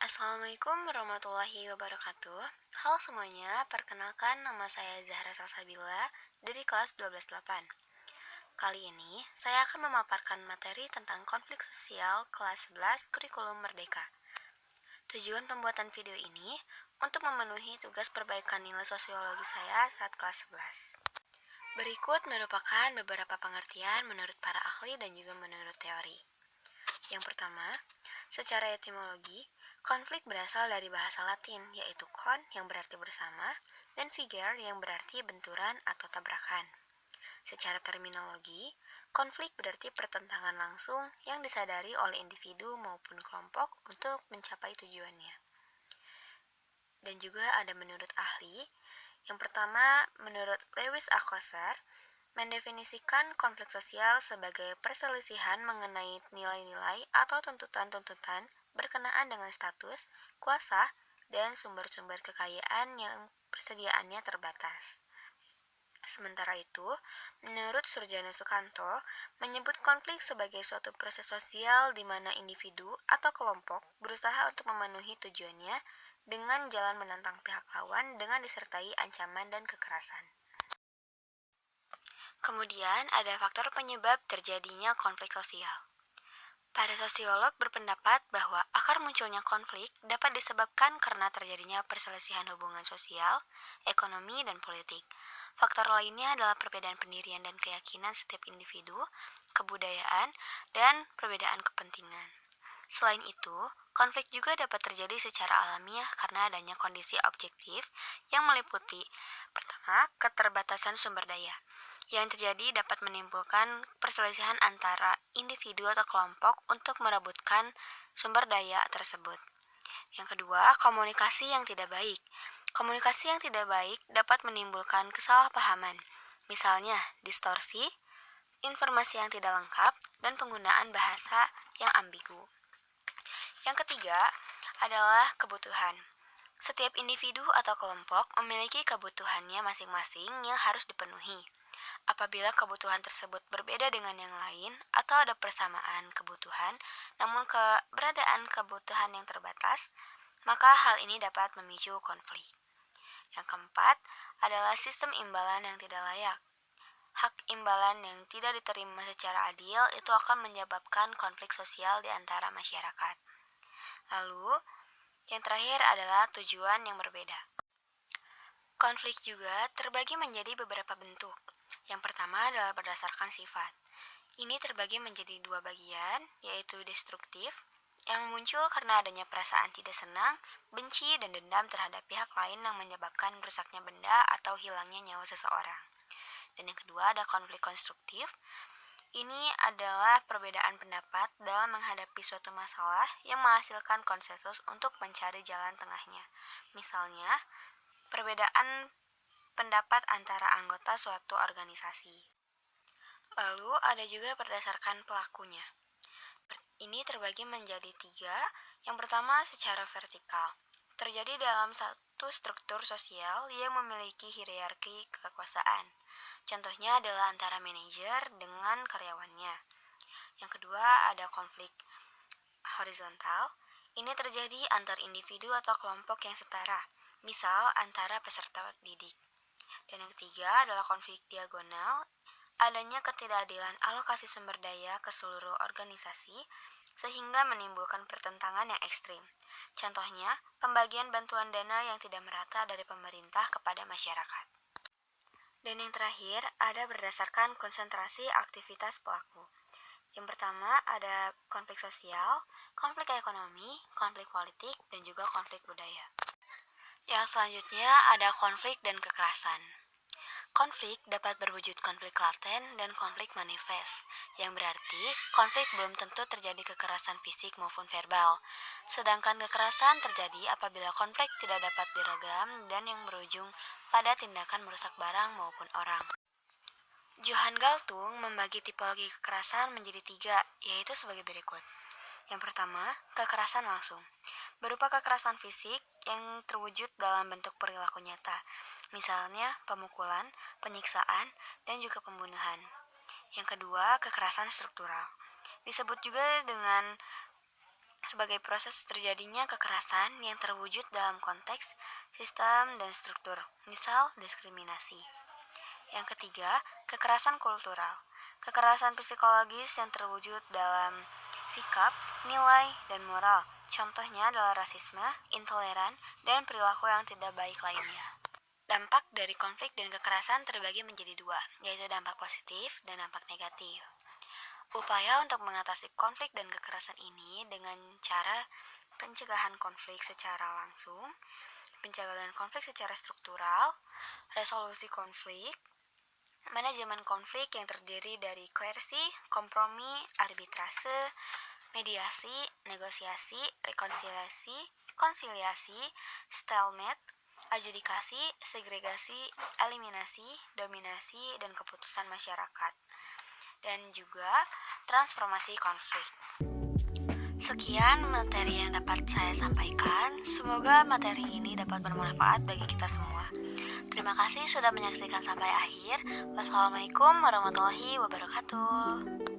Assalamualaikum warahmatullahi wabarakatuh. Halo semuanya, perkenalkan nama saya Zahra Salsabila dari kelas 12-8. Kali ini saya akan memaparkan materi tentang konflik sosial kelas 11 kurikulum Merdeka. Tujuan pembuatan video ini untuk memenuhi tugas perbaikan nilai sosiologi saya saat kelas 11. Berikut merupakan beberapa pengertian menurut para ahli dan juga menurut teori. Yang pertama, secara etimologi, konflik berasal dari bahasa Latin, yaitu kon yang berarti bersama, dan figer yang berarti benturan atau tabrakan. Secara terminologi, konflik berarti pertentangan langsung yang disadari oleh individu maupun kelompok untuk mencapai tujuannya. Dan juga ada menurut ahli. Yang pertama, menurut Lewis Althusser, mendefinisikan konflik sosial sebagai perselisihan mengenai nilai-nilai atau tuntutan-tuntutan berkenaan dengan status, kuasa, dan sumber-sumber kekayaan yang persediaannya terbatas. Sementara itu, menurut Surjana Sukanto, menyebut konflik sebagai suatu proses sosial di mana individu atau kelompok berusaha untuk memenuhi tujuannya dengan jalan menantang pihak lawan dengan disertai ancaman dan kekerasan. Kemudian ada faktor penyebab terjadinya konflik sosial. Para sosiolog berpendapat bahwa akar munculnya konflik dapat disebabkan karena terjadinya perselisihan hubungan sosial, ekonomi, dan politik. Faktor lainnya adalah perbedaan pendirian dan keyakinan setiap individu, kebudayaan, dan perbedaan kepentingan. Selain itu, konflik juga dapat terjadi secara alamiah karena adanya kondisi objektif yang meliputi: pertama, keterbatasan sumber daya. Yang terjadi dapat menimbulkan perselisihan antara individu atau kelompok untuk merebutkan sumber daya tersebut. Yang kedua, komunikasi yang tidak baik. Komunikasi yang tidak baik dapat menimbulkan kesalahpahaman, misalnya distorsi, informasi yang tidak lengkap, dan penggunaan bahasa yang ambigu. Yang ketiga adalah kebutuhan. Setiap individu atau kelompok memiliki kebutuhannya masing-masing yang harus dipenuhi. Apabila kebutuhan tersebut berbeda dengan yang lain atau ada persamaan kebutuhan, namun keberadaan kebutuhan yang terbatas, maka hal ini dapat memicu konflik. Yang keempat adalah sistem imbalan yang tidak layak. Hak imbalan yang tidak diterima secara adil itu akan menyebabkan konflik sosial di antara masyarakat. Lalu, yang terakhir adalah tujuan yang berbeda. Konflik juga terbagi menjadi beberapa bentuk. Yang pertama adalah berdasarkan sifat. Ini terbagi menjadi dua bagian, yaitu destruktif, yang muncul karena adanya perasaan tidak senang, benci, dan dendam terhadap pihak lain yang menyebabkan rusaknya benda atau hilangnya nyawa seseorang. Dan yang kedua ada konflik konstruktif. Ini adalah perbedaan pendapat dalam menghadapi suatu masalah yang menghasilkan konsensus untuk mencari jalan tengahnya. Misalnya, perbedaan pendapat antara anggota suatu organisasi. Lalu ada juga berdasarkan pelakunya. Ini terbagi menjadi tiga. Yang pertama secara vertikal. Terjadi dalam satu struktur sosial yang memiliki hierarki kekuasaan. Contohnya adalah antara manajer dengan karyawannya. Yang kedua ada konflik horizontal. Ini terjadi antar individu atau kelompok yang setara, misal antara peserta didik. Dan yang ketiga adalah konflik diagonal, adanya ketidakadilan alokasi sumber daya ke seluruh organisasi sehingga menimbulkan pertentangan yang ekstrim. Contohnya, pembagian bantuan dana yang tidak merata dari pemerintah kepada masyarakat. Dan yang terakhir ada berdasarkan konsentrasi aktivitas pelaku. Yang pertama ada konflik sosial, konflik ekonomi, konflik politik, dan juga konflik budaya. Yang selanjutnya ada konflik dan kekerasan. Konflik dapat berwujud konflik laten dan konflik manifest, yang berarti konflik belum tentu terjadi kekerasan fisik maupun verbal. Sedangkan kekerasan terjadi apabila konflik tidak dapat diredam dan yang berujung pada tindakan merusak barang maupun orang. Johann Galtung membagi tipologi kekerasan menjadi tiga, yaitu sebagai berikut. Yang pertama, kekerasan langsung, berupa kekerasan fisik yang terwujud dalam bentuk perilaku nyata, misalnya pemukulan, penyiksaan, dan juga pembunuhan. Yang kedua, kekerasan struktural, disebut juga dengan sebagai proses terjadinya kekerasan yang terwujud dalam konteks, sistem, dan struktur, misal diskriminasi. Yang ketiga, kekerasan kultural. Kekerasan psikologis yang terwujud dalam sikap, nilai, dan moral. Contohnya adalah rasisme, intoleran, dan perilaku yang tidak baik lainnya. Dampak dari konflik dan kekerasan terbagi menjadi dua, yaitu dampak positif dan dampak negatif. Upaya untuk mengatasi konflik dan kekerasan ini dengan cara pencegahan konflik secara langsung, pencegahan konflik secara struktural, resolusi konflik, manajemen konflik yang terdiri dari koersi, kompromi, arbitrase, mediasi, negosiasi, rekonsiliasi, konsiliasi, stalemate, adjudikasi, segregasi, eliminasi, dominasi, dan keputusan masyarakat. Dan juga transformasi konflik. Sekian materi yang dapat saya sampaikan. Semoga materi ini dapat bermanfaat bagi kita semua. Terima kasih sudah menyaksikan sampai akhir. Wassalamualaikum warahmatullahi wabarakatuh.